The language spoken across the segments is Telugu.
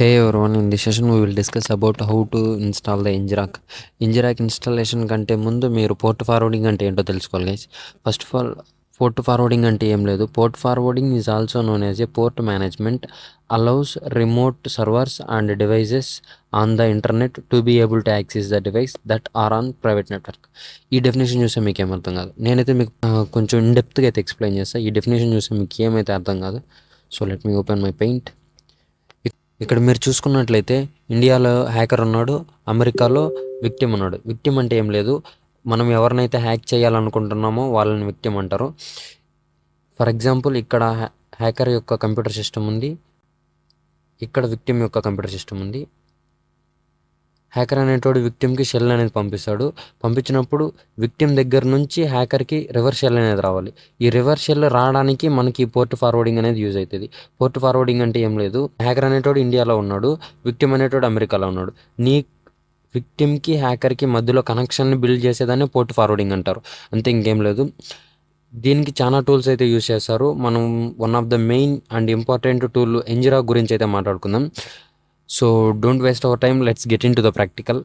Hey everyone, in this session we will discuss about how to install the Nginx. Nginx installation కంటే ముందు మీరు పోర్ట్ ఫార్వర్డింగ్ అంటే ఏంటో తెలుసుకోవాలి guys. First of all port forwarding అంటే ఏం లేదు. Port forwarding is also known as a port management allows remote servers and devices on the internet to be able to access the device that are on private network. ఈ డెఫినేషన్ చూస్తే మీకు ఏమర్థం కాదు. నేనైతే మీకు కొంచెం ఇన్డెప్త్గా అయితే ఎక్స్ప్లెయిన్ చేస్తాను. ఈ డెఫినేషన్ చూస్తే మీకు ఏమైతే అర్థం కాదు. So let me open my paint. ఇక్కడ మీరు చూసుకున్నట్లయితే ఇండియాలో హ్యాకర్ ఉన్నాడు, అమెరికాలో విక్టిమ్ ఉన్నాడు. విక్టిమ్ అంటే ఏం లేదు, మనం ఎవరినైతే హ్యాక్ చేయాలనుకుంటున్నామో వాళ్ళని విక్టిమ్ అంటారు. ఫర్ ఎగ్జాంపుల్ ఇక్కడ హ్యాకర్ యొక్క కంప్యూటర్ సిస్టమ్ ఉంది, ఇక్కడ విక్టిమ్ యొక్క కంప్యూటర్ సిస్టమ్ ఉంది. హ్యాకర్ అనేటోడు విక్టిమ్కి షెల్ అనేది పంపిస్తాడు. పంపించినప్పుడు విక్టిమ్ దగ్గర నుంచి హ్యాకర్కి రివర్స్ షెల్ అనేది రావాలి. ఈ రివర్స్ షెల్ రావడానికి మనకి పోర్ట్ ఫార్వర్డింగ్ అనేది యూజ్ అవుతుంది. పోర్ట్ ఫార్వర్డింగ్ అంటే ఏం లేదు, హ్యాకర్ అనేటోడు ఇండియాలో ఉన్నాడు, విక్టిమ్ అనేటోడు అమెరికాలో ఉన్నాడు. నీ విక్టిమ్కి హ్యాకర్కి మధ్యలో కనెక్షన్ని బిల్డ్ చేసేదాన్ని పోర్ట్ ఫార్వర్డింగ్ అంటారు. అంతే, ఇంకేం లేదు. దీనికి చాలా టూల్స్ అయితే యూజ్ చేస్తారు. మనం one of the main and important tool Nginx గురించి అయితే మాట్లాడుకుందాం. So don't waste our time, let's get into the practical.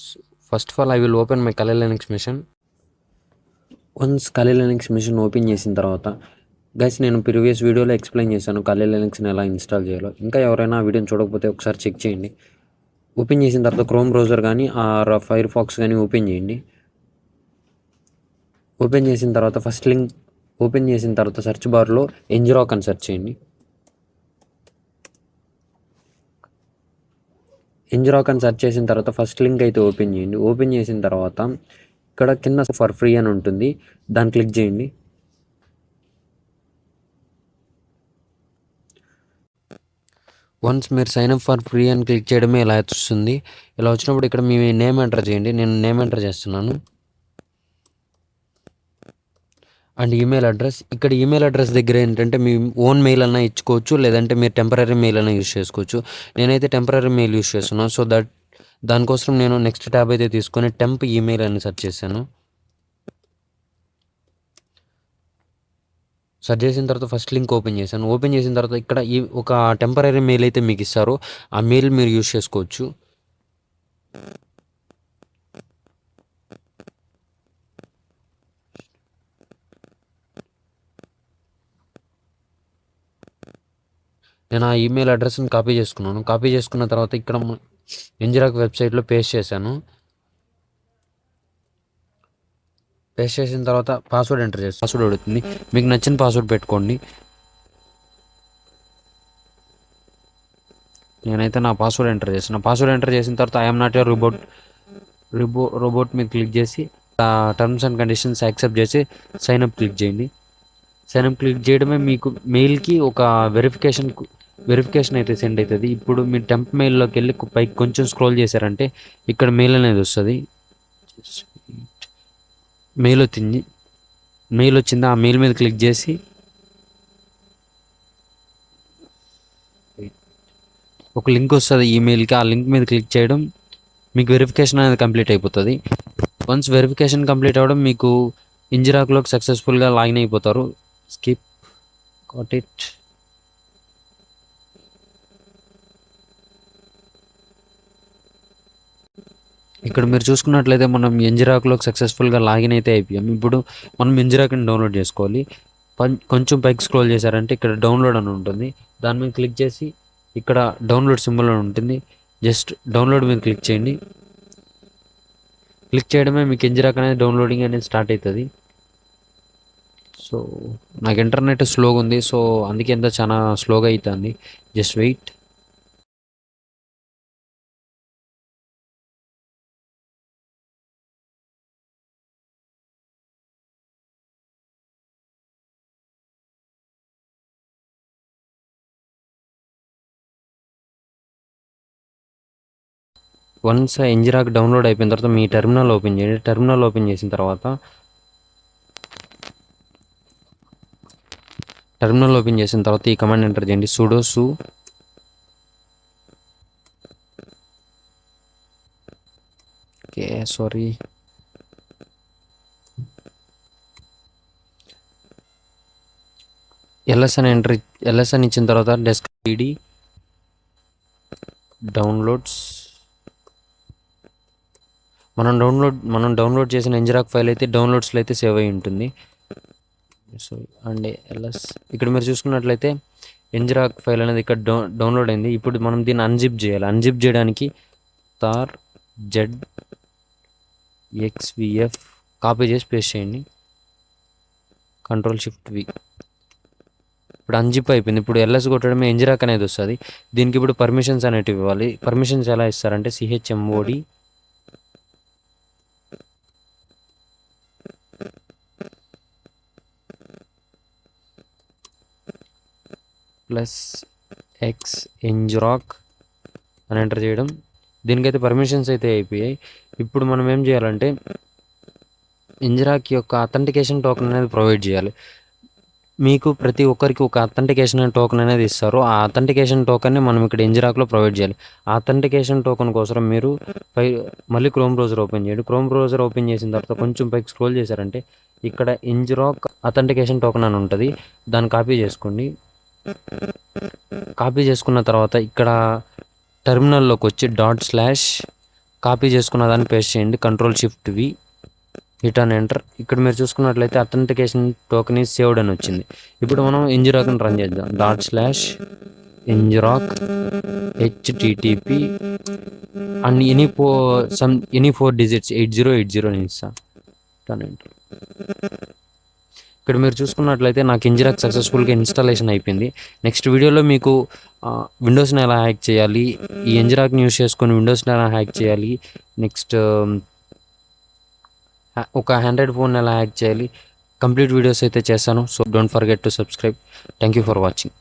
So, first of all I will open my Kali Linux machine. Once Kali Linux machine open చేసిన తర్వాత గైస్, నేను ప్రీవియస్ వీడియోలో ఎక్స్ప్లెయిన్ చేశాను Kali Linuxని ఎలా ఇన్స్టాల్ చేయాలో. ఇంకా ఎవరైనా ఆ వీడియోని చూడకపోతే ఒకసారి చెక్ చేయండి. ఓపెన్ చేసిన తర్వాత క్రోమ్ బ్రౌజర్ కానీ ఆర్ ఫైర్ ఫాక్స్ కానీ ఓపెన్ చేయండి. ఓపెన్ చేసిన తర్వాత ఫస్ట్ లింక్ ఓపెన్ చేసిన తర్వాత సెర్చ్ బార్లో Nginx అని సెర్చ్ చేయండి. Nginx అని సెర్చ్ చేసిన తర్వాత ఫస్ట్ లింక్ అయితే ఓపెన్ చేయండి. ఓపెన్ చేసిన తర్వాత ఇక్కడ కింద ఫర్ ఫ్రీ అని ఉంటుంది, దాన్ని క్లిక్ చేయండి. వన్స్ మీరు సైన్ అప్ ఫర్ ఫ్రీ అని క్లిక్ చేయడమే ఇలా వస్తుంది. ఇలా వచ్చినప్పుడు ఇక్కడ మీ నేమ్ ఎంటర్ చేయండి. నేను నేమ్ ఎంటర్ చేస్తున్నాను. అండ్ ఈమెయిల్ అడ్రస్, ఇక్కడ ఈమెయిల్ అడ్రస్ దగ్గర ఏంటంటే మీ ఓన్ మెయిల్ అన్నా ఇచ్చుకోవచ్చు, లేదంటే మీరు టెంపరీ మెయిల్ అన్నా యూస్ చేసుకోవచ్చు. నేనైతే టెంపరీ మెయిల్ యూస్ చేస్తున్నాను. సో దానికోసం నేను నెక్స్ట్ ట్యాబ్ అయితే తీసుకొని టెంప్ ఈమెయిల్ అని సెర్చ్ చేశాను. సెర్చ్ చేసిన తర్వాత ఫస్ట్ లింక్ ఓపెన్ చేశాను. ఓపెన్ చేసిన తర్వాత ఇక్కడ ఒక టెంపరీ మెయిల్ అయితే మీకు ఇస్తారు, ఆ మెయిల్ మీరు యూస్ చేసుకోవచ్చు. నేను ఆ ఈమెయిల్ అడ్రస్ని కాపీ చేసుకున్నాను. కాపీ చేసుకున్న తర్వాత ఇక్కడ Nginx వెబ్సైట్లో పేస్ట్ చేశాను. పేస్ట్ చేసిన తర్వాత పాస్వర్డ్ ఎంటర్ చేస్తాను. పాస్వర్డ్ అడుగుతుంది, మీకు నచ్చిన పాస్వర్డ్ పెట్టుకోండి. నేనైతే నా పాస్వర్డ్ ఎంటర్ చేస్తాను. పాస్వర్డ్ ఎంటర్ చేసిన తర్వాత ఐఎమ్ నాట్ ఏ రోబోట్ మీద క్లిక్ చేసి టర్మ్స్ అండ్ కండిషన్స్ యాక్సెప్ట్ చేసి సైన్ అప్ క్లిక్ చేయండి. సైన్ అప్ క్లిక్ చేయడమే మీకు మెయిల్కి ఒక వెరిఫికేషన్ అయితే సెండ్ అవుతుంది. ఇప్పుడు మీరు టెంప్ మెయిల్లోకి వెళ్ళి పైకి కొంచెం స్క్రోల్ చేశారంటే ఇక్కడ మెయిల్ అనేది వస్తుంది. మెయిల్ వచ్చింది, ఆ మెయిల్ మీద క్లిక్ చేసి ఒక లింక్ వస్తుంది ఈమెయిల్కి, ఆ లింక్ మీద క్లిక్ చేయడం మీకు వెరిఫికేషన్ అనేది కంప్లీట్ అయిపోతుంది. వన్స్ వెరిఫికేషన్ కంప్లీట్ అవ్వడం మీకు Nginxలోకి సక్సెస్ఫుల్గా లాగిన్ అయిపోతారు. Skip got it. ఇక్కడ మీరు చూసుకున్నట్లయితే మనం Nginxలోకి సక్సెస్ఫుల్గా లాగిన్ అయితే అయిపోయాం. ఇప్పుడు మనం Nginxని డౌన్లోడ్ చేసుకోవాలి. కొంచెం పైకి స్క్రోల్ చేశారంటే ఇక్కడ డౌన్లోడ్ అని ఉంటుంది, దాని మీద క్లిక్ చేసి ఇక్కడ డౌన్లోడ్ సింబల్ అని ఉంటుంది, జస్ట్ డౌన్లోడ్ మీద క్లిక్ చేయండి. క్లిక్ చేయడమే మీకు Nginx అనేది డౌన్లోడింగ్ అనేది స్టార్ట్ అవుతుంది. సో నాకు ఇంటర్నెట్ స్లోగా ఉంది, సో అందుకే ఎంత చాలా స్లోగా అవుతుంది. Just wait. Once Nginx download అయిపోయిన తర్వాత మీ టెర్మినల్ ఓపెన్ చేయండి. టెర్మినల్ ఓపెన్ చేసిన తర్వాత ఈ కమాండ్ ఎంటర్ చేయండి, sudo su ls అని ఇచ్చిన తర్వాత డెస్క్ id డౌన్లోడ్స్, మనం డౌన్లోడ్ చేసిన ఎంజిరాక్ ఫైల్ అయితే డౌన్లోడ్స్లో అయితే సేవ్ అయి ఉంటుంది. సో అండ్ ఎల్ఎస్ ఇక్కడ మీరు చూసుకున్నట్లయితే ఎంజిరాక్ ఫైల్ అనేది ఇక్కడ డౌన్లోడ్ అయింది. ఇప్పుడు మనం దీన్ని అన్జిప్ చేయాలి. అన్జిప్ చేయడానికి తార్ ZXVF కాపీ చేసి పేస్ట్ చేయండి, Ctrl+Shift+V. ఇప్పుడు అన్జిప్ అయిపోయింది. ఇప్పుడు ఎల్ఎస్ కొట్టడమే ఎంజిరాక్ అనేది వస్తుంది. దీనికి ఇప్పుడు పర్మిషన్స్ అనేటివి ఇవ్వాలి. పర్మిషన్స్ ఎలా ఇస్తారంటే chmod +X ఎంజిరాక్ అని ఎంటర్ చేయడం. దీనికైతే పర్మిషన్స్ అయితే అయిపోయాయి. ఇప్పుడు మనం ఏం చేయాలంటే ఎంజిరాక్ యొక్క అథెంటికేషన్ టోకెన్ అనేది ప్రొవైడ్ చేయాలి. మీకు ప్రతి ఒక్కరికి ఒక అథెంటికేషన్ టోకెన్ అనేది ఇస్తారు. ఆ అథెంటికేషన్ టోకెన్ని మనం ఇక్కడ ఎంజిరాక్లో ప్రొవైడ్ చేయాలి. ఆ అథెంటికేషన్ టోకెన్ కోసం మీరు మళ్ళీ క్రోమ్ బ్రౌజర్ ఓపెన్ చేయండి. క్రోమ్ బ్రౌజర్ ఓపెన్ చేసిన తర్వాత కొంచెం పైకి స్క్రోల్ చేశారంటే ఇక్కడ ఎంజిరాక్ అథెంటికేషన్ టోకెన్ అని ఉంటుంది. దాన్ని కాపీ చేసుకోండి. కాపీ చేసుకున్న తర్వాత ఇక్కడ టెర్మినల్లోకి వచ్చి కాపీ చేసుకున్న దాన్ని పేస్ట్ చేయండి, Ctrl+Shift+V, హిట్ అండ్ ఎంటర్. ఇక్కడ మీరు చూసుకున్నట్లయితే అథెంటికేషన్ టోకెన్ ఈజ్ సేవ్డ్ అని వచ్చింది. ఇప్పుడు మనం ఎంజిరాక్ని రన్ చేద్దాం. .enjirak http and any 4 digits 8080 అని ఇస్తా. Hit enter. ఇక్కడ మీరు చూసుకున్నట్లయితే నాకు ఎంజిరాక్ సక్సెస్ఫుల్గా ఇన్స్టాలేషన్ అయిపోయింది. నెక్స్ట్ వీడియోలో మీకు విండోస్ని ఎలా హ్యాక్ చేయాలి, ఈ ఎంజిరాక్ని యూస్ చేసుకొని విండోస్ని ఎలా హ్యాక్ చేయాలి, నెక్స్ట్ ఒక ఆండ్రాయిడ్ ఫోన్ ఎలా హ్యాక్ చేయాలి, కంప్లీట్ వీడియోస్ అయితే చేస్తాను. So don't forget to subscribe. Thank you for watching.